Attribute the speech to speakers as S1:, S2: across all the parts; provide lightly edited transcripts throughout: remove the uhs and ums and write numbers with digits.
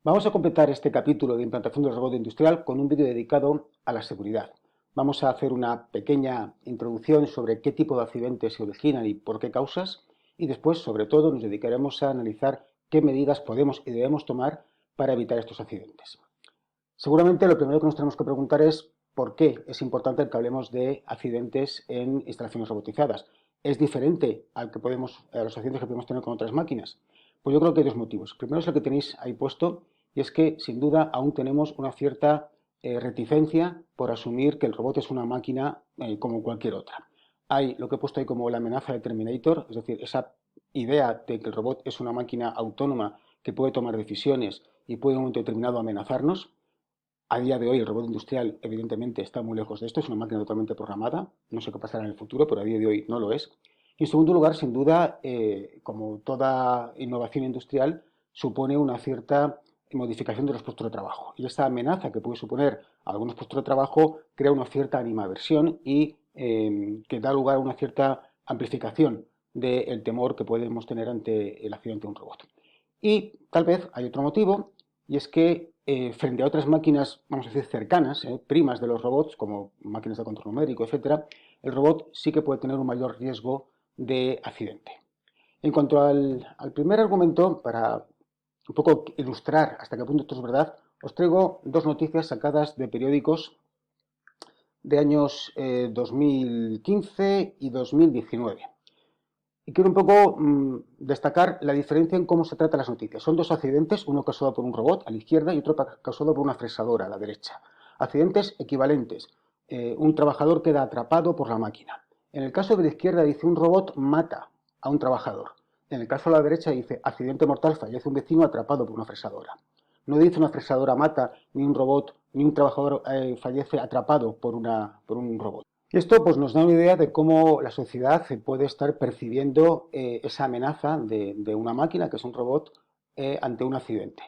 S1: Vamos a completar este capítulo de implantación del robot industrial con un vídeo dedicado a la seguridad. Vamos a hacer una pequeña introducción sobre qué tipo de accidentes se originan y por qué causas, y después, sobre todo, nos dedicaremos a analizar qué medidas podemos y debemos tomar para evitar estos accidentes. Seguramente lo primero que nos tenemos que preguntar es por qué es importante que hablemos de accidentes en instalaciones robotizadas. ¿Es diferente a los accidentes que podemos tener con otras máquinas? Pues yo creo que hay dos motivos. El primero es el que tenéis ahí puesto, y es que sin duda aún tenemos una cierta reticencia por asumir que el robot es una máquina como cualquier otra. Hay lo que he puesto ahí como la amenaza de Terminator, es decir, esa idea de que el robot es una máquina autónoma que puede tomar decisiones y puede en un momento determinado amenazarnos. A día de hoy el robot industrial evidentemente está muy lejos de esto, es una máquina totalmente programada, no sé qué pasará en el futuro, pero a día de hoy no lo es. Y en segundo lugar, sin duda, como toda innovación industrial, supone una cierta modificación de los puestos de trabajo. Y esta amenaza que puede suponer algunos puestos de trabajo crea una cierta animadversión y que da lugar a una cierta amplificación del temor que podemos tener ante el accidente de un robot. Y tal vez hay otro motivo, y es que frente a otras máquinas, vamos a decir, cercanas, primas de los robots, como máquinas de control numérico, etcétera, el robot sí que puede tener un mayor riesgo de accidente. En cuanto al primer argumento, para un poco ilustrar hasta qué punto esto es verdad, os traigo dos noticias sacadas de periódicos de años 2015 y 2019. Y quiero un poco destacar la diferencia en cómo se tratan las noticias. Son dos accidentes, uno causado por un robot a la izquierda y otro causado por una fresadora a la derecha. Accidentes equivalentes. Un trabajador queda atrapado por la máquina. En el caso de la izquierda dice un robot mata a un trabajador. En el caso de la derecha dice accidente mortal, fallece un vecino atrapado por una fresadora. No dice una fresadora mata, ni un robot, ni un trabajador fallece atrapado por un robot. Y esto pues, nos da una idea de cómo la sociedad puede estar percibiendo esa amenaza de una máquina, que es un robot, ante un accidente.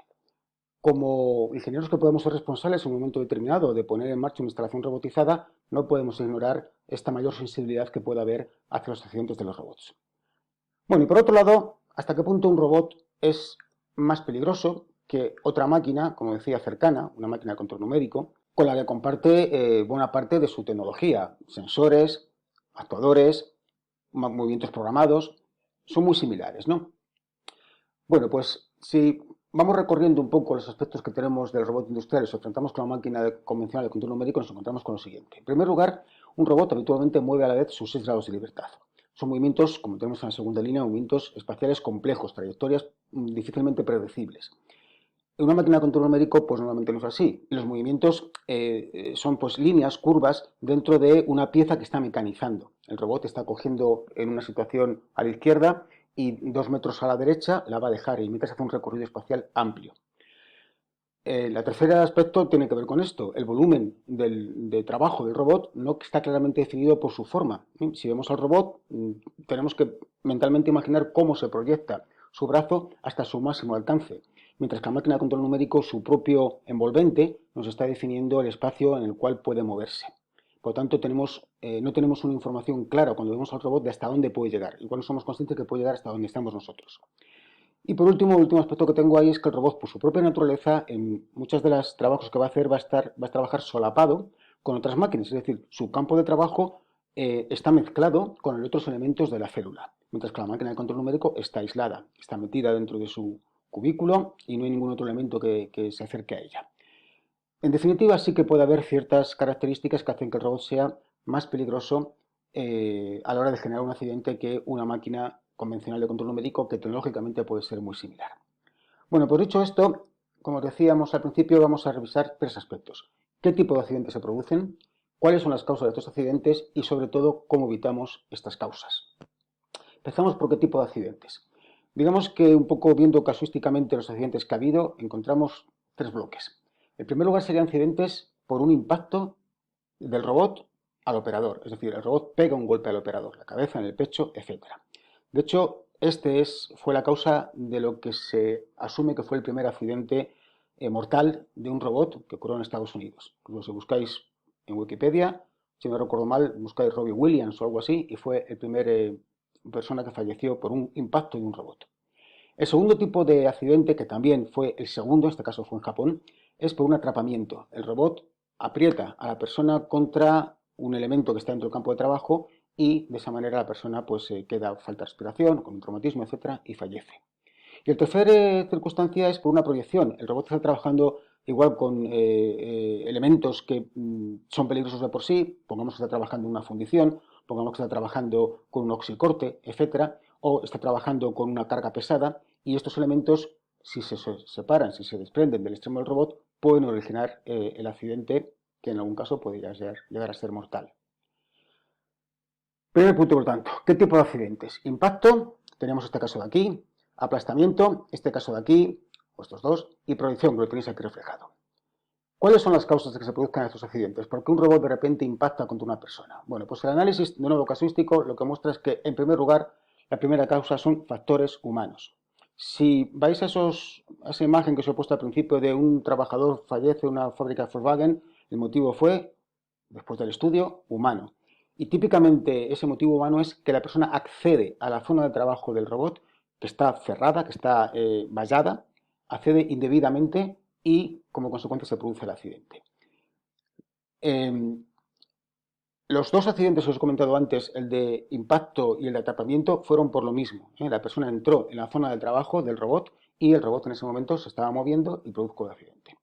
S1: Como ingenieros que podemos ser responsables en un momento determinado de poner en marcha una instalación robotizada, no podemos ignorar esta mayor sensibilidad que puede haber hacia los accidentes de los robots. Bueno, y por otro lado, ¿hasta qué punto un robot es más peligroso que otra máquina, como decía, cercana, una máquina de control numérico, con la que comparte buena parte de su tecnología? Sensores, actuadores, movimientos programados, son muy similares, ¿no? Bueno, pues si vamos recorriendo un poco los aspectos que tenemos del robot industrial y nos enfrentamos con la máquina convencional de control numérico, nos encontramos con lo siguiente. En primer lugar, un robot habitualmente mueve a la vez sus 6 grados de libertad. Son movimientos, como tenemos en la segunda línea, movimientos espaciales complejos, trayectorias difícilmente predecibles. En una máquina de control numérico, pues normalmente no es así. Los movimientos son pues líneas, curvas, dentro de una pieza que está mecanizando. El robot está cogiendo en una situación a la izquierda y 2 metros a la derecha la va a dejar y mientras hace un recorrido espacial amplio. El tercer aspecto tiene que ver con esto. El volumen de trabajo del robot no está claramente definido por su forma. Si vemos al robot, tenemos que mentalmente imaginar cómo se proyecta su brazo hasta su máximo alcance. Mientras que la máquina de control numérico, su propio envolvente, nos está definiendo el espacio en el cual puede moverse. Por lo tanto, no tenemos una información clara cuando vemos al robot de hasta dónde puede llegar. Igual no somos conscientes que puede llegar hasta donde estamos nosotros. Y por último, el último aspecto que tengo ahí es que el robot, por su propia naturaleza, en muchos de los trabajos que va a hacer, va a trabajar solapado con otras máquinas. Es decir, su campo de trabajo está mezclado con los otros elementos de la célula. Mientras que la máquina de control numérico está aislada, está metida dentro de su cubículo y no hay ningún otro elemento que se acerque a ella. En definitiva, sí que puede haber ciertas características que hacen que el robot sea más peligroso a la hora de generar un accidente que una máquina convencional de control numérico que tecnológicamente puede ser muy similar. Bueno, pues dicho esto, como decíamos al principio, vamos a revisar tres aspectos. ¿Qué tipo de accidentes se producen? ¿Cuáles son las causas de estos accidentes? Y sobre todo, ¿cómo evitamos estas causas? Empezamos por qué tipo de accidentes. Digamos que un poco viendo casuísticamente los accidentes que ha habido, encontramos tres bloques. En primer lugar serían accidentes por un impacto del robot al operador, es decir, el robot pega un golpe al operador, la cabeza, en el pecho, etc. De hecho, fue la causa de lo que se asume que fue el primer accidente mortal de un robot que ocurrió en Estados Unidos. Incluso si buscáis en Wikipedia, si no recuerdo mal, buscáis Robbie Williams o algo así, y fue el primer persona que falleció por un impacto de un robot. El segundo tipo de accidente, que también fue el segundo, en este caso fue en Japón, es por un atrapamiento. El robot aprieta a la persona contra un elemento que está dentro del campo de trabajo y de esa manera la persona pues queda falta de respiración, con un traumatismo, etcétera, y fallece. Y el tercer circunstancia es por una proyección. El robot está trabajando igual con elementos que son peligrosos de por sí, pongamos que está trabajando en una fundición, pongamos que está trabajando con un oxicorte, etcétera, o está trabajando con una carga pesada, y estos elementos, si se separan, si se desprenden del extremo del robot, pueden originar el accidente que en algún caso puede llegar a ser mortal. Primer punto, por tanto, ¿qué tipo de accidentes? Impacto, tenemos este caso de aquí, aplastamiento, este caso de aquí, o estos dos, y proyección, que lo tenéis aquí reflejado. ¿Cuáles son las causas de que se produzcan estos accidentes? ¿Por qué un robot de repente impacta contra una persona? Bueno, pues el análisis de nuevo casuístico lo que muestra es que, en primer lugar, la primera causa son factores humanos. Si vais a esa imagen que os he puesto al principio de un trabajador fallece en una fábrica de Volkswagen, el motivo fue, después del estudio, humano. Y típicamente ese motivo humano es que la persona accede a la zona de trabajo del robot, que está cerrada, que está vallada, accede indebidamente y como consecuencia se produce el accidente. Los dos accidentes que os he comentado antes, el de impacto y el de atrapamiento, fueron por lo mismo. La persona entró en la zona de trabajo del robot y el robot en ese momento se estaba moviendo y produjo el accidente.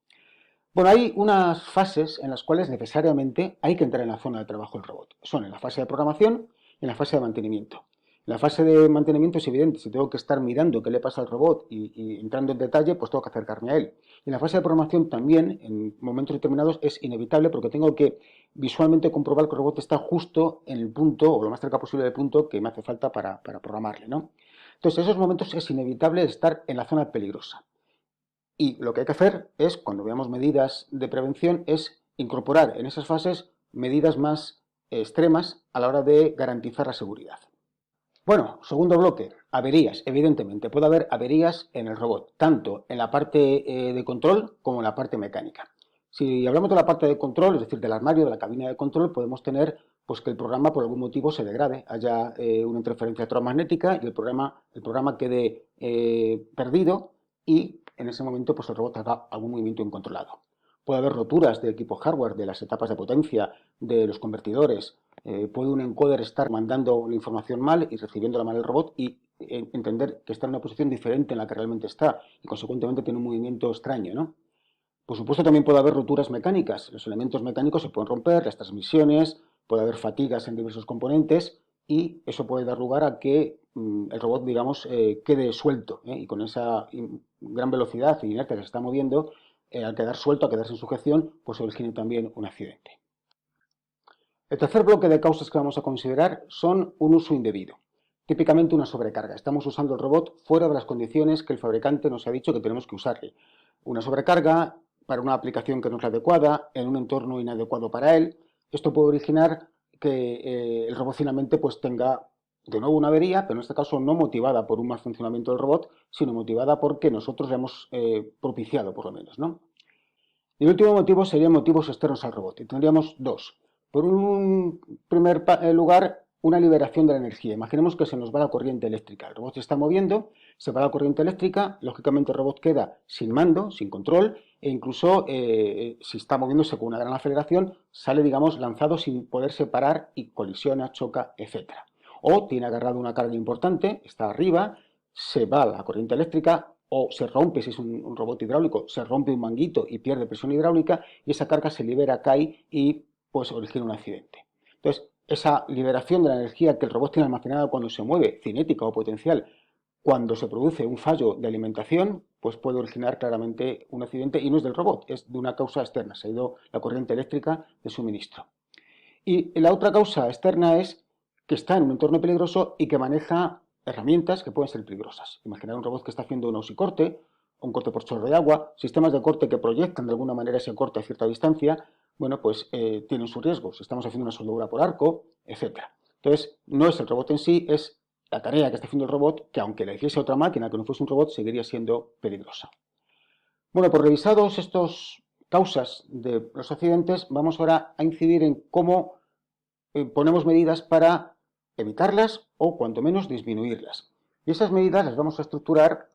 S1: Bueno, hay unas fases en las cuales necesariamente hay que entrar en la zona de trabajo del robot. Son en la fase de programación y en la fase de mantenimiento. En la fase de mantenimiento es evidente, si tengo que estar mirando qué le pasa al robot y entrando en detalle, pues tengo que acercarme a él. Y en la fase de programación también, en momentos determinados, es inevitable porque tengo que visualmente comprobar que el robot está justo en el punto, o lo más cerca posible del punto que me hace falta para programarle, ¿no? Entonces, en esos momentos es inevitable estar en la zona peligrosa. Y lo que hay que hacer es, cuando veamos medidas de prevención, es incorporar en esas fases medidas más extremas a la hora de garantizar la seguridad. Bueno, segundo bloque, averías. Evidentemente, puede haber averías en el robot, tanto en la parte de control como en la parte mecánica. Si hablamos de la parte de control, es decir, del armario, de la cabina de control, podemos tener pues, que el programa por algún motivo se degrade, haya una interferencia electromagnética y el programa quede perdido y en ese momento pues, el robot haga algún movimiento incontrolado. Puede haber roturas de equipo hardware, de las etapas de potencia, de los convertidores. Puede un encoder estar mandando la información mal y recibiéndola mal el robot y entender que está en una posición diferente en la que realmente está y consecuentemente tiene un movimiento extraño, ¿no? Por supuesto también puede haber roturas mecánicas. Los elementos mecánicos se pueden romper, las transmisiones, puede haber fatigas en diversos componentes y eso puede dar lugar a que el robot, digamos, quede suelto y con esa gran velocidad y inercia que se está moviendo, al quedar suelto, al quedarse en sujeción, pues se origine también un accidente. El tercer bloque de causas que vamos a considerar son un uso indebido, típicamente una sobrecarga. Estamos usando el robot fuera de las condiciones que el fabricante nos ha dicho que tenemos que usarle. Una sobrecarga para una aplicación que no es la adecuada, en un entorno inadecuado para él. Esto puede originar que el robot finalmente pues, tenga de nuevo una avería, pero en este caso no motivada por un mal funcionamiento del robot, sino motivada porque nosotros le hemos propiciado, por lo menos, ¿no? Y el último motivo serían motivos externos al robot. Y tendríamos dos. Por un primer lugar, una liberación de la energía. Imaginemos que se nos va la corriente eléctrica. El robot se está moviendo, se va la corriente eléctrica, lógicamente el robot queda sin mando, sin control, e incluso si está moviéndose con una gran aceleración, sale, digamos, lanzado sin poder separar y colisiona, choca, etc. O tiene agarrado una carga importante, está arriba, se va la corriente eléctrica, o se rompe, si es un robot hidráulico, se rompe un manguito y pierde presión hidráulica y esa carga se libera, cae y pues origina un accidente. Entonces, esa liberación de la energía que el robot tiene almacenada cuando se mueve, cinética o potencial, cuando se produce un fallo de alimentación, pues puede originar claramente un accidente y no es del robot, es de una causa externa, se ha ido la corriente eléctrica de suministro. Y la otra causa externa es que está en un entorno peligroso y que maneja herramientas que pueden ser peligrosas. Imaginar un robot que está haciendo un oxicorte, un corte por chorro de agua, sistemas de corte que proyectan de alguna manera ese corte a cierta distancia, bueno, pues tienen sus riesgos. Estamos haciendo una soldadura por arco, etc. Entonces, no es el robot en sí, es la tarea que está haciendo el robot, que aunque la hiciese otra máquina que no fuese un robot, seguiría siendo peligrosa. Bueno, pues revisados estos causas de los accidentes, vamos ahora a incidir en cómo ponemos medidas para evitarlas o cuanto menos disminuirlas. Y esas medidas las vamos a estructurar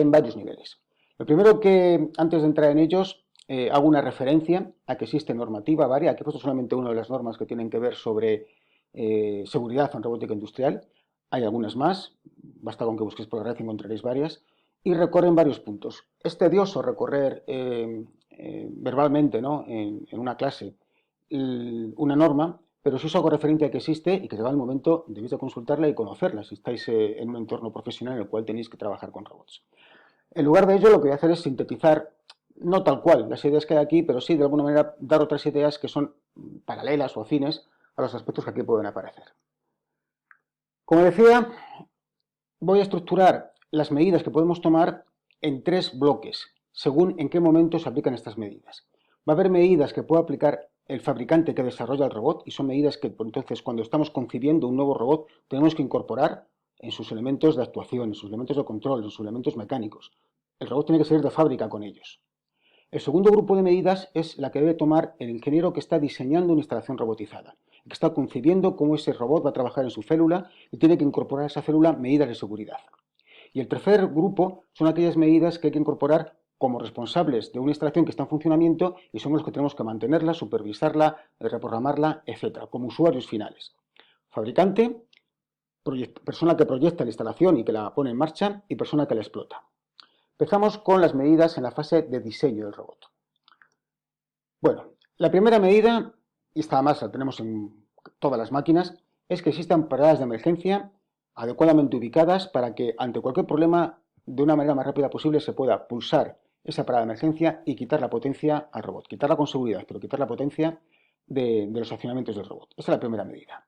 S1: en varios niveles. Lo primero que, antes de entrar en ellos, hago una referencia a que existe normativa varia. Aquí he puesto solamente una de las normas que tienen que ver sobre seguridad en robótica industrial. Hay algunas más, basta con que busquéis por la red y encontraréis varias, y recorren varios puntos. Es tedioso recorrer verbalmente, ¿no?, en una clase una norma, pero si os hago referencia a que existe y que llegado el momento debéis de consultarla y conocerla si estáis en un entorno profesional en el cual tenéis que trabajar con robots. En lugar de ello, lo que voy a hacer es sintetizar, no tal cual las ideas que hay aquí, pero sí de alguna manera dar otras ideas que son paralelas o afines a los aspectos que aquí pueden aparecer. Como decía, voy a estructurar las medidas que podemos tomar en tres bloques, según en qué momento se aplican estas medidas. Va a haber medidas que puede aplicar el fabricante que desarrolla el robot y son medidas que entonces cuando estamos concibiendo un nuevo robot tenemos que incorporar en sus elementos de actuación, en sus elementos de control, en sus elementos mecánicos. El robot tiene que salir de fábrica con ellos. El segundo grupo de medidas es la que debe tomar el ingeniero que está diseñando una instalación robotizada, que está concibiendo cómo ese robot va a trabajar en su célula y tiene que incorporar a esa célula medidas de seguridad. Y el tercer grupo son aquellas medidas que hay que incorporar como responsables de una instalación que está en funcionamiento y somos los que tenemos que mantenerla, supervisarla, reprogramarla, etc., como usuarios finales. Fabricante, persona que proyecta la instalación y que la pone en marcha y persona que la explota. Empezamos con las medidas en la fase de diseño del robot. Bueno, la primera medida, y esta además la tenemos en todas las máquinas, es que existan paradas de emergencia adecuadamente ubicadas para que ante cualquier problema, de una manera más rápida posible, se pueda pulsar esa parada de emergencia y quitar la potencia al robot. Quitarla con seguridad, pero quitar la potencia de los accionamientos del robot. Esa es la primera medida.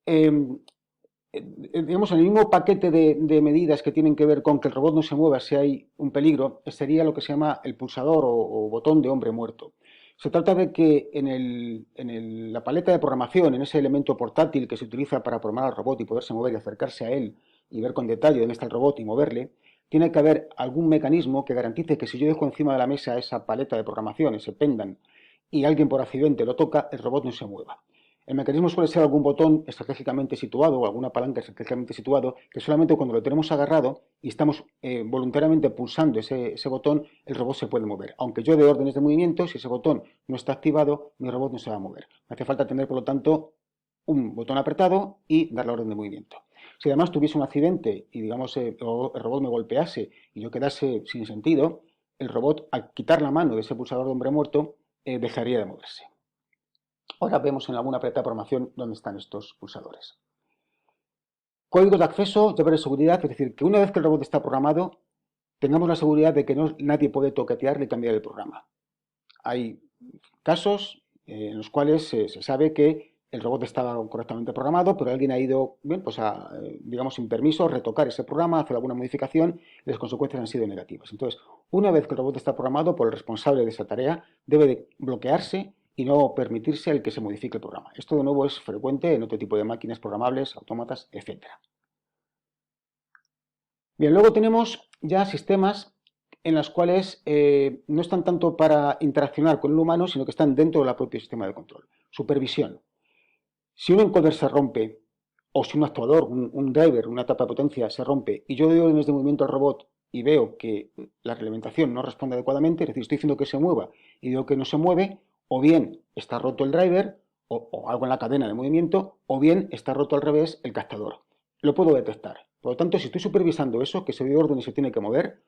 S1: Digamos, en el mismo paquete de medidas que tienen que ver con que el robot no se mueva si hay un peligro, sería lo que se llama el pulsador o botón de hombre muerto. Se trata de que en la paleta de programación, en ese elemento portátil que se utiliza para programar al robot y poderse mover y acercarse a él y ver con detalle dónde está el robot y moverle, tiene que haber algún mecanismo que garantice que si yo dejo encima de la mesa esa paleta de programación, ese pendant, y alguien por accidente lo toca, el robot no se mueva. El mecanismo suele ser algún botón estratégicamente situado o alguna palanca estratégicamente situado que solamente cuando lo tenemos agarrado y estamos voluntariamente pulsando ese botón, el robot se puede mover. Aunque yo dé órdenes de movimiento, si ese botón no está activado, mi robot no se va a mover. Hace falta tener, por lo tanto, un botón apretado y dar la orden de movimiento. Si además tuviese un accidente y, digamos, el robot me golpease y yo quedase sin sentido, el robot, al quitar la mano de ese pulsador de hombre muerto, dejaría de moverse. Ahora vemos en alguna paleta de programación dónde están estos pulsadores. Códigos de acceso, llaves de seguridad, es decir, que una vez que el robot está programado, tengamos la seguridad de que nadie puede toquetear ni cambiar el programa. Hay casos en los cuales se sabe que el robot estaba correctamente programado, pero alguien ha ido, bien, pues digamos, sin permiso, retocar ese programa, hacer alguna modificación y las consecuencias han sido negativas. Entonces, una vez que el robot está programado por el responsable de esa tarea, debe de bloquearse y no permitirse el que se modifique el programa. Esto de nuevo es frecuente en otro tipo de máquinas programables, autómatas, etc. Bien, luego tenemos ya sistemas en los cuales no están tanto para interaccionar con el humano, sino que están dentro del propio sistema de control. Supervisión. Si un encoder se rompe, o si un actuador, un driver, una tapa de potencia se rompe, y yo doy órdenes de movimiento al robot y veo que la reglamentación no responde adecuadamente, es decir, estoy diciendo que se mueva y digo que no se mueve, o bien está roto el driver o algo en la cadena de movimiento, o bien está roto al revés el captador. Lo puedo detectar. Por lo tanto, si estoy supervisando eso, que se dio orden y se tiene que mover,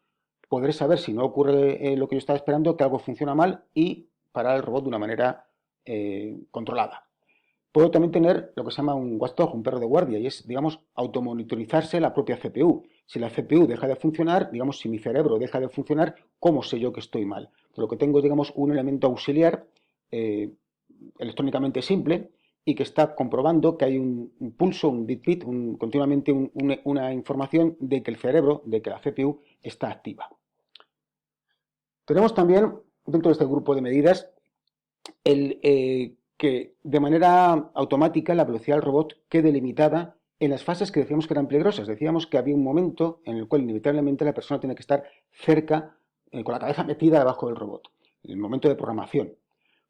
S1: podré saber si no ocurre lo que yo estaba esperando, que algo funciona mal y parar el robot de una manera controlada. Puedo también tener lo que se llama un watchdog, un perro de guardia, y es, digamos, automonitorizarse la propia CPU. Si la CPU deja de funcionar, digamos, si mi cerebro deja de funcionar, ¿cómo sé yo que estoy mal? Por lo que tengo, digamos, un elemento auxiliar electrónicamente simple y que está comprobando que hay un pulso, un bit, continuamente una información de que el cerebro, de que la CPU está activa. Tenemos también, dentro de este grupo de medidas, que de manera automática la velocidad del robot quede limitada en las fases que decíamos que eran peligrosas. Decíamos que había un momento en el cual inevitablemente la persona tiene que estar cerca, con la cabeza metida debajo del robot, en el momento de programación.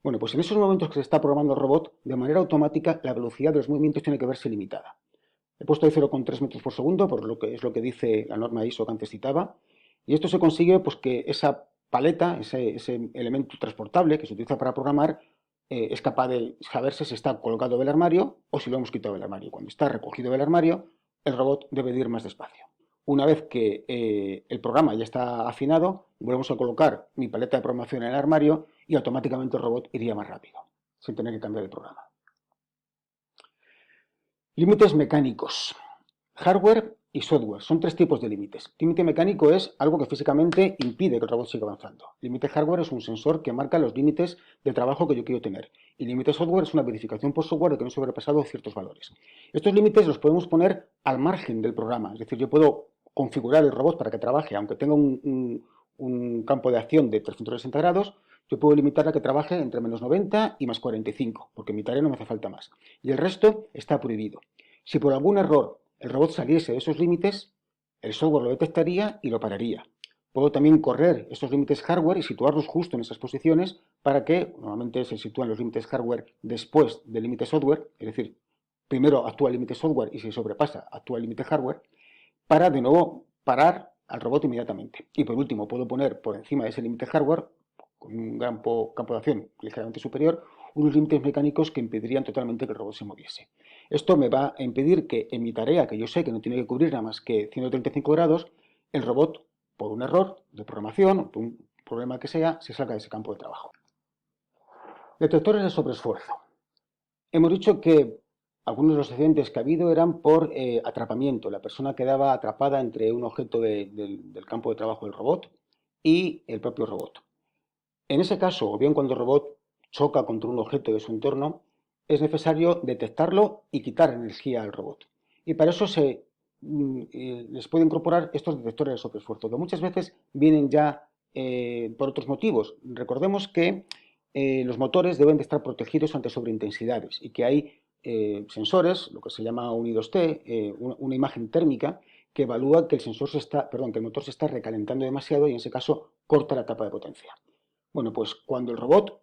S1: Bueno, pues en esos momentos que se está programando el robot, de manera automática la velocidad de los movimientos tiene que verse limitada. He puesto ahí 0,3 metros por segundo, por lo que es lo que dice la norma ISO que antes citaba. Y esto se consigue pues, que esa paleta, ese elemento transportable que se utiliza para programar, es capaz de saberse si está colgado del armario o si lo hemos quitado del armario. Cuando está recogido del armario, el robot debe de ir más despacio. Una vez que el programa ya está afinado, volvemos a colocar mi paleta de programación en el armario y automáticamente el robot iría más rápido, sin tener que cambiar el programa. Límites mecánicos. Hardware y software. Son tres tipos de límites. Límite mecánico es algo que físicamente impide que el robot siga avanzando. Límite hardware es un sensor que marca los límites de trabajo que yo quiero tener. Y límite software es una verificación por software de que no he sobrepasado ciertos valores. Estos límites los podemos poner al margen del programa. Es decir, yo puedo configurar el robot para que trabaje, aunque tenga un campo de acción de 360 grados, yo puedo limitar a que trabaje entre menos 90 y más 45, porque en mi tarea no me hace falta más. Y el resto está prohibido. Si por algún error el robot saliese de esos límites, el software lo detectaría y lo pararía. Puedo también correr estos límites hardware y situarlos justo en esas posiciones para que, normalmente se sitúan los límites hardware después del límite software, es decir, primero actúa el límite software y si sobrepasa actúa el límite hardware, para de nuevo parar al robot inmediatamente. Y por último, puedo poner por encima de ese límite hardware, con un campo de acción ligeramente superior, unos límites mecánicos que impedirían totalmente que el robot se moviese. Esto me va a impedir que en mi tarea, que yo sé que no tiene que cubrir nada más que 135 grados, el robot, por un error de programación, por un problema que sea, se salga de ese campo de trabajo. Detectores de sobreesfuerzo. Hemos dicho que algunos de los accidentes que ha habido eran por atrapamiento. La persona quedaba atrapada entre un objeto del campo de trabajo del robot y el propio robot. En ese caso, o bien cuando el robot choca contra un objeto de su entorno, es necesario detectarlo y quitar energía al robot. Y para eso les puede incorporar estos detectores de sobreesfuerzo, que muchas veces vienen ya por otros motivos. Recordemos que los motores deben de estar protegidos ante sobreintensidades y que hay sensores, lo que se llama un I2T, una imagen térmica que evalúa que que el motor se está recalentando demasiado y en ese caso corta la tapa de potencia. Bueno, pues cuando el robot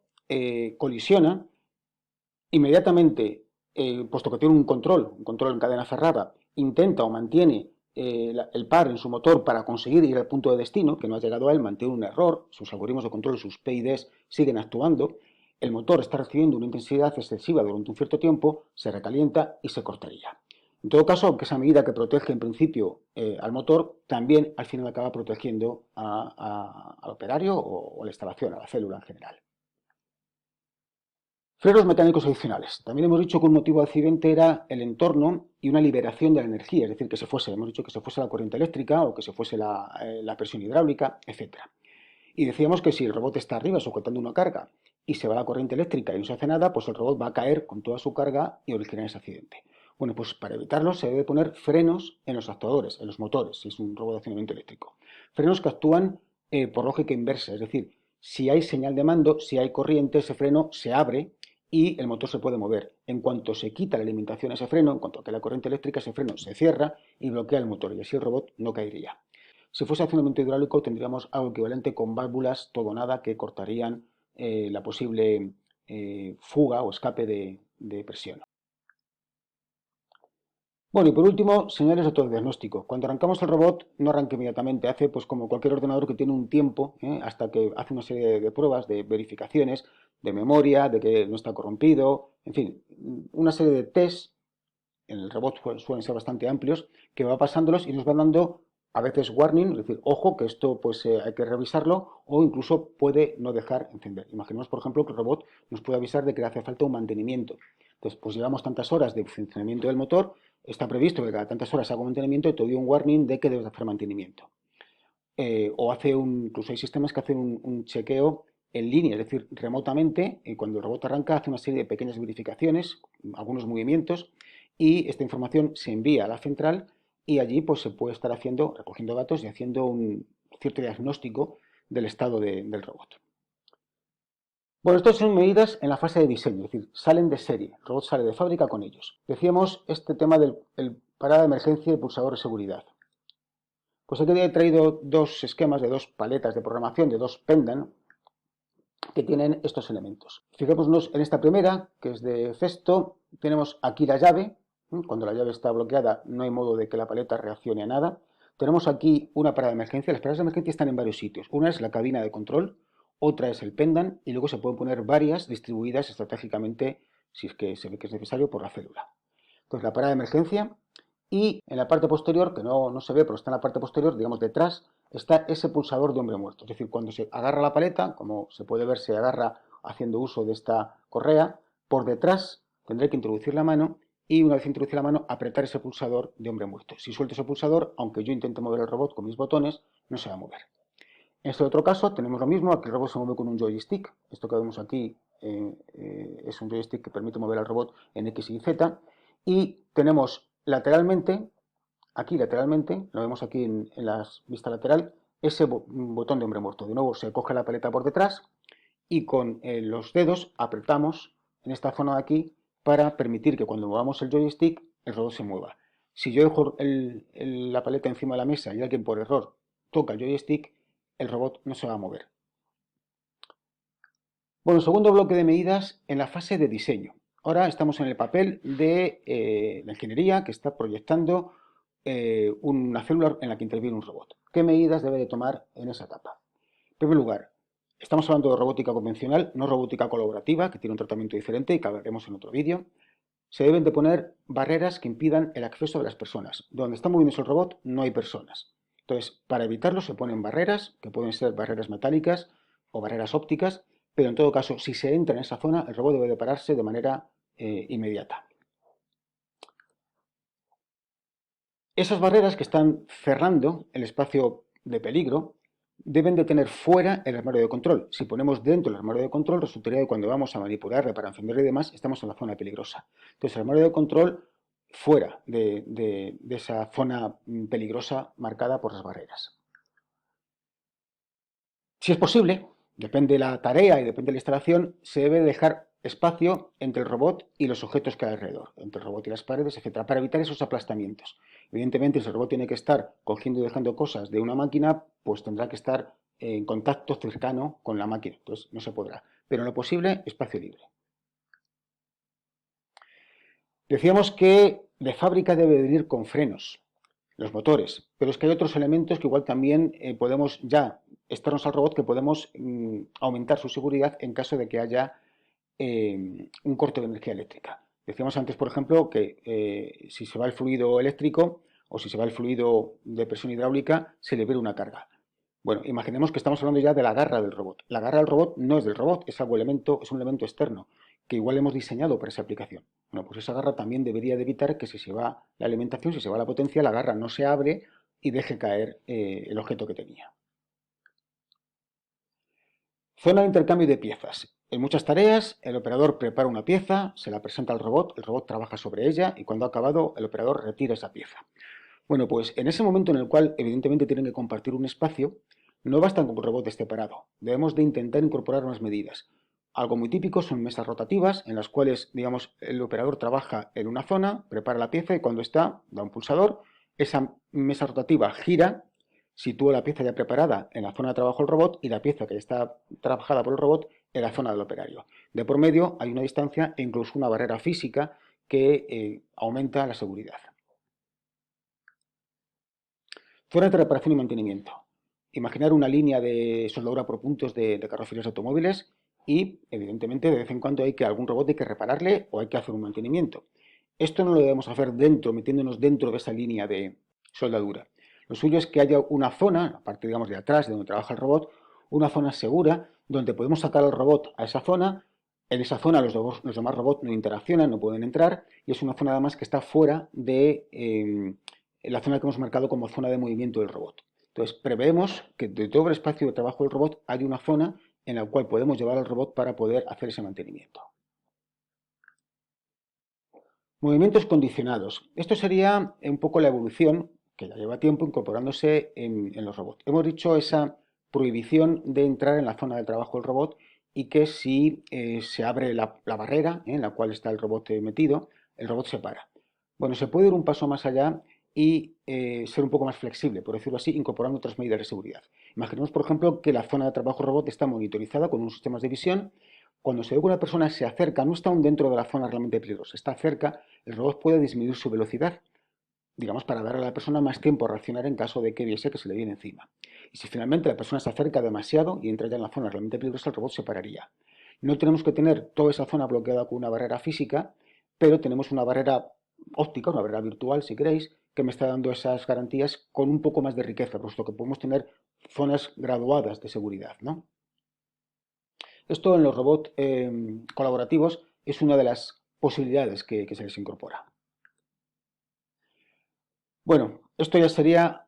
S1: colisiona, inmediatamente, puesto que tiene un control en cadena cerrada, intenta o mantiene el par en su motor para conseguir ir al punto de destino, que no ha llegado a él, mantiene un error, sus algoritmos de control, sus PIDs siguen actuando, el motor está recibiendo una intensidad excesiva durante un cierto tiempo, se recalienta y se cortaría. En todo caso, aunque esa medida que protege en principio al motor, también al final acaba protegiendo al operario o a la instalación, a la célula en general. Frenos mecánicos adicionales. También hemos dicho que un motivo de accidente era el entorno y una liberación de la energía, es decir, hemos dicho que se fuese la corriente eléctrica o que se fuese la presión hidráulica, etc. Y decíamos que si el robot está arriba sujetando una carga y se va la corriente eléctrica y no se hace nada, pues el robot va a caer con toda su carga y originar ese accidente. Bueno, pues para evitarlo se debe poner frenos en los actuadores, en los motores, si es un robot de accionamiento eléctrico. Frenos que actúan por lógica inversa, es decir, si hay señal de mando, si hay corriente, ese freno se abre y el motor se puede mover. En cuanto se quita la alimentación a ese freno, en cuanto que la corriente eléctrica, ese freno se cierra y bloquea el motor y así el robot no caería. Si fuese accionamiento hidráulico tendríamos algo equivalente con válvulas todo o nada que cortarían la posible fuga o escape de presión. Bueno, y por último, señales de autodiagnóstico. Cuando arrancamos el robot, no arranca inmediatamente, hace pues como cualquier ordenador que tiene un tiempo, hasta que hace una serie de pruebas, de verificaciones, de memoria, de que no está corrompido, en fin, una serie de tests, en el robot suelen ser bastante amplios, que va pasándolos y nos va dando a veces warning, es decir, ojo, que esto pues hay que revisarlo, o incluso puede no dejar encender. Imaginemos, por ejemplo, que el robot nos puede avisar de que le hace falta un mantenimiento. Entonces, pues llevamos tantas horas de funcionamiento del motor, está previsto que cada tantas horas haga un mantenimiento y te doy un warning de que debes hacer mantenimiento. Incluso hay sistemas que hacen un chequeo en línea, es decir, remotamente, y cuando el robot arranca hace una serie de pequeñas verificaciones, algunos movimientos, y esta información se envía a la central y allí pues se puede estar recogiendo datos y haciendo un cierto diagnóstico del estado del robot. Bueno, estas son medidas en la fase de diseño, es decir, salen de serie, el robot sale de fábrica con ellos. Decíamos este tema del parada de emergencia y pulsador de seguridad. Pues aquí he traído dos esquemas de dos paletas de programación, de dos pendant, que tienen estos elementos. Fijémonos en esta primera, que es de Festo, tenemos aquí la llave, Cuando la llave está bloqueada no hay modo de que la paleta reaccione a nada. Tenemos aquí una parada de emergencia. Las paradas de emergencia están en varios sitios. Una es la cabina de control, otra es el pendant y luego se pueden poner varias distribuidas estratégicamente, si es que se ve que es necesario, por la célula. Entonces la parada de emergencia y en la parte posterior, que no se ve, pero está en la parte posterior, digamos detrás, está ese pulsador de hombre muerto. Es decir, cuando se agarra la paleta, como se puede ver, se agarra haciendo uso de esta correa, por detrás tendré que introducir la mano y una vez introducir la mano, apretar ese pulsador de hombre muerto. Si suelto ese pulsador, aunque yo intente mover el robot con mis botones, no se va a mover. En este otro caso tenemos lo mismo, aquí el robot se mueve con un joystick. Esto que vemos aquí es un joystick que permite mover al robot en X y Z. Y tenemos lateralmente, aquí lateralmente, lo vemos aquí en la vista lateral, ese botón de hombre muerto. De nuevo se coge la paleta por detrás y con los dedos apretamos en esta zona de aquí para permitir que cuando movamos el joystick el robot se mueva. Si yo dejo la paleta encima de la mesa y alguien por error toca el joystick, el robot no se va a mover. Bueno, segundo bloque de medidas en la fase de diseño. Ahora estamos en el papel de la ingeniería que está proyectando una célula en la que interviene un robot. ¿Qué medidas debe de tomar en esa etapa? En primer lugar, estamos hablando de robótica convencional, no robótica colaborativa, que tiene un tratamiento diferente y que hablaremos en otro vídeo. Se deben de poner barreras que impidan el acceso de las personas. Donde está moviéndose el robot no hay personas. Entonces, para evitarlo se ponen barreras, que pueden ser barreras metálicas o barreras ópticas, pero en todo caso, si se entra en esa zona, el robot debe de pararse de manera inmediata. Esas barreras que están cerrando el espacio de peligro deben de tener fuera el armario de control. Si ponemos dentro el armario de control, resultaría que cuando vamos a manipularle para encenderle y demás, estamos en la zona peligrosa. Entonces, el armario de control fuera de esa zona peligrosa marcada por las barreras. Si es posible, depende de la tarea y depende de la instalación, se debe dejar espacio entre el robot y los objetos que hay alrededor, entre el robot y las paredes, etcétera, para evitar esos aplastamientos. Evidentemente, si el robot tiene que estar cogiendo y dejando cosas de una máquina, pues tendrá que estar en contacto cercano con la máquina, entonces no se podrá. Pero en lo posible, espacio libre. Decíamos que de fábrica debe venir con frenos, los motores, pero es que hay otros elementos que igual también podemos ya externos al robot que podemos aumentar su seguridad en caso de que haya un corte de energía eléctrica. Decíamos antes, por ejemplo, que si se va el fluido eléctrico o si se va el fluido de presión hidráulica, se libera una carga. Bueno, imaginemos que estamos hablando ya de la garra del robot. La garra del robot no es del robot, es un elemento externo que igual hemos diseñado para esa aplicación. Bueno, pues esa garra también debería de evitar que si se va la alimentación, si se va la potencia, la garra no se abre y deje caer el objeto que tenía. Zona de intercambio de piezas. En muchas tareas, el operador prepara una pieza, se la presenta al robot, el robot trabaja sobre ella y cuando ha acabado, el operador retira esa pieza. Bueno, pues en ese momento en el cual evidentemente tienen que compartir un espacio, no basta con que el robot esté parado. Debemos de intentar incorporar unas medidas. Algo muy típico son mesas rotativas en las cuales, digamos, el operador trabaja en una zona, prepara la pieza y cuando está, da un pulsador, esa mesa rotativa gira, sitúa la pieza ya preparada en la zona de trabajo del robot y la pieza que ya está trabajada por el robot en la zona del operario. De por medio hay una distancia e incluso una barrera física que aumenta la seguridad. Zonas de reparación y mantenimiento. Imaginar una línea de soldadura por puntos de carrocerías de automóviles y, evidentemente, de vez en cuando algún robot hay que repararle o hay que hacer un mantenimiento. Esto no lo debemos hacer metiéndonos dentro de esa línea de soldadura. Lo suyo es que haya una zona, la parte, digamos, de atrás de donde trabaja el robot, una zona segura donde podemos sacar al robot a esa zona. En esa zona los demás robots no interaccionan, no pueden entrar y es una zona además que está fuera de la zona que hemos marcado como zona de movimiento del robot. Entonces, preveemos que de todo el espacio de trabajo del robot hay una zona en la cual podemos llevar al robot para poder hacer ese mantenimiento. Movimientos condicionados. Esto sería un poco la evolución, que ya lleva tiempo incorporándose en los robots. Hemos dicho esa prohibición de entrar en la zona de trabajo del robot y que si se abre la barrera en la cual está el robot metido, el robot se para. Bueno, se puede ir un paso más allá y ser un poco más flexible, por decirlo así, incorporando otras medidas de seguridad. Imaginemos, por ejemplo, que la zona de trabajo robot está monitorizada con unos sistemas de visión Cuando se ve que una persona se acerca, no está aún dentro de la zona realmente peligrosa, está cerca, el robot puede disminuir su velocidad, digamos, para darle a la persona más tiempo a reaccionar en caso de que viese que se le viene encima. Y si finalmente la persona se acerca demasiado y entra ya en la zona realmente peligrosa, el robot se pararía. No tenemos que tener toda esa zona bloqueada con una barrera física, pero tenemos una barrera óptica, una barrera virtual, si queréis, que me está dando esas garantías con un poco más de riqueza, puesto que podemos tener zonas graduadas de seguridad, ¿no? Esto en los robots colaborativos es una de las posibilidades que se les incorpora. Bueno, esto ya sería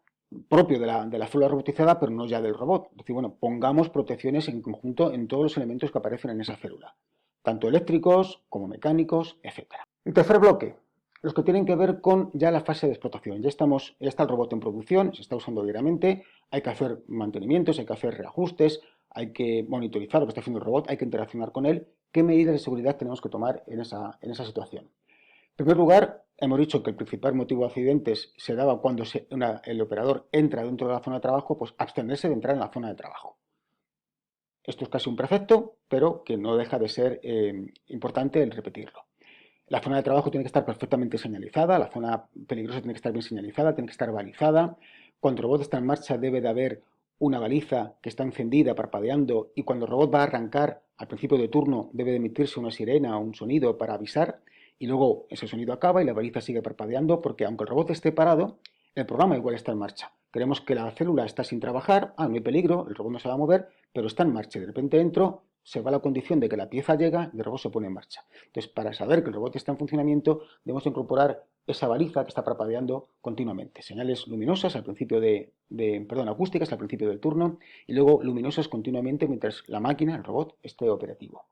S1: propio de la célula robotizada, pero no ya del robot. Es decir, bueno, pongamos protecciones en conjunto en todos los elementos que aparecen en esa célula, tanto eléctricos como mecánicos, etcétera. El tercer bloque, los que tienen que ver con ya la fase de explotación. Ya está el robot en producción, se está usando diariamente, hay que hacer mantenimientos, hay que hacer reajustes, hay que monitorizar lo que está haciendo el robot, hay que interaccionar con él. ¿Qué medidas de seguridad tenemos que tomar en esa situación? En primer lugar, hemos dicho que el principal motivo de accidentes se daba cuando el operador entra dentro de la zona de trabajo, pues abstenerse de entrar en la zona de trabajo. Esto es casi un precepto, pero que no deja de ser importante el repetirlo. La zona de trabajo tiene que estar perfectamente señalizada, la zona peligrosa tiene que estar bien señalizada, tiene que estar balizada. Cuando el robot está en marcha debe de haber una baliza que está encendida, parpadeando, y cuando el robot va a arrancar al principio de turno debe de emitirse una sirena o un sonido para avisar, y luego ese sonido acaba y la baliza sigue parpadeando porque aunque el robot esté parado, el programa igual está en marcha. Queremos que la célula está sin trabajar, no hay peligro, el robot no se va a mover, pero está en marcha. De repente entro, se va la condición de que la pieza llega y el robot se pone en marcha. Entonces, para saber que el robot está en funcionamiento, debemos incorporar esa baliza que está parpadeando continuamente. Señales luminosas al principio acústicas al principio del turno y luego luminosas continuamente mientras la máquina, el robot, esté operativo.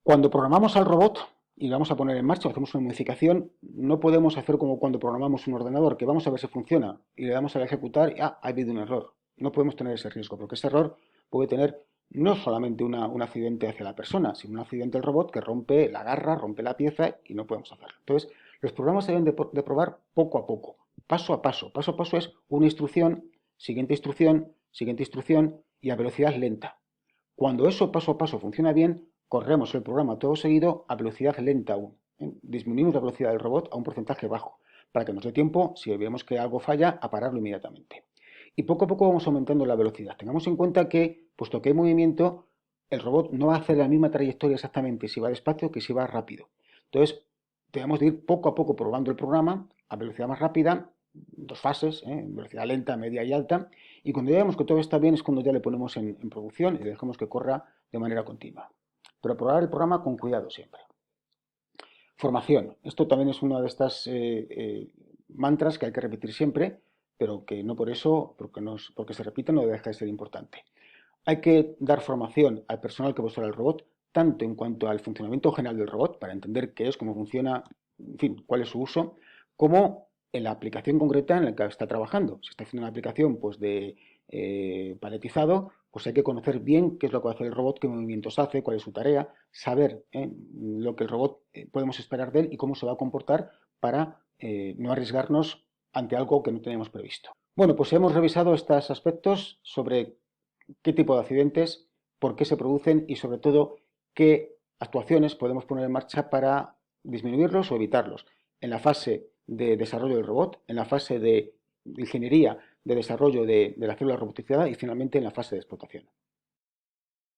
S1: Cuando programamos al robot y vamos a poner en marcha o hacemos una modificación, no podemos hacer como cuando programamos un ordenador, que vamos a ver si funciona y le damos a ejecutar y ha habido un error. No podemos tener ese riesgo, porque ese error puede tener no solamente un accidente hacia la persona, sino un accidente al robot que rompe la garra, rompe la pieza y no podemos hacerlo. Entonces, los programas se deben de probar poco a poco, paso a paso. Paso a paso es una instrucción, siguiente instrucción y a velocidad lenta. Cuando eso paso a paso funciona bien, corremos el programa todo seguido a velocidad lenta aún. Disminuimos la velocidad del robot a un porcentaje bajo, para que nos dé tiempo, si vemos que algo falla, a pararlo inmediatamente. Y poco a poco vamos aumentando la velocidad. Tengamos en cuenta que, puesto que hay movimiento, el robot no va a hacer la misma trayectoria exactamente si va despacio que si va rápido. Entonces, debemos de ir poco a poco probando el programa a velocidad más rápida, dos fases, velocidad lenta, media y alta, y cuando ya vemos que todo está bien es cuando ya le ponemos en producción y le dejamos que corra de manera continua. Pero probar el programa con cuidado siempre. Formación. Esto también es una de estas mantras que hay que repetir siempre, pero que no por eso, porque se repite, no deja de ser importante. Hay que dar formación al personal que va a usar el robot, tanto en cuanto al funcionamiento general del robot, para entender qué es, cómo funciona, en fin, cuál es su uso, como en la aplicación concreta en la que está trabajando. Si está haciendo una aplicación pues, de paletizado, pues hay que conocer bien qué es lo que va a hacer el robot, qué movimientos hace, cuál es su tarea, saber lo que el robot podemos esperar de él y cómo se va a comportar para no arriesgarnos ante algo que no teníamos previsto. Bueno, pues hemos revisado estos aspectos sobre qué tipo de accidentes, por qué se producen y sobre todo qué actuaciones podemos poner en marcha para disminuirlos o evitarlos en la fase de desarrollo del robot, en la fase de ingeniería de desarrollo de la célula robotizada y finalmente en la fase de explotación.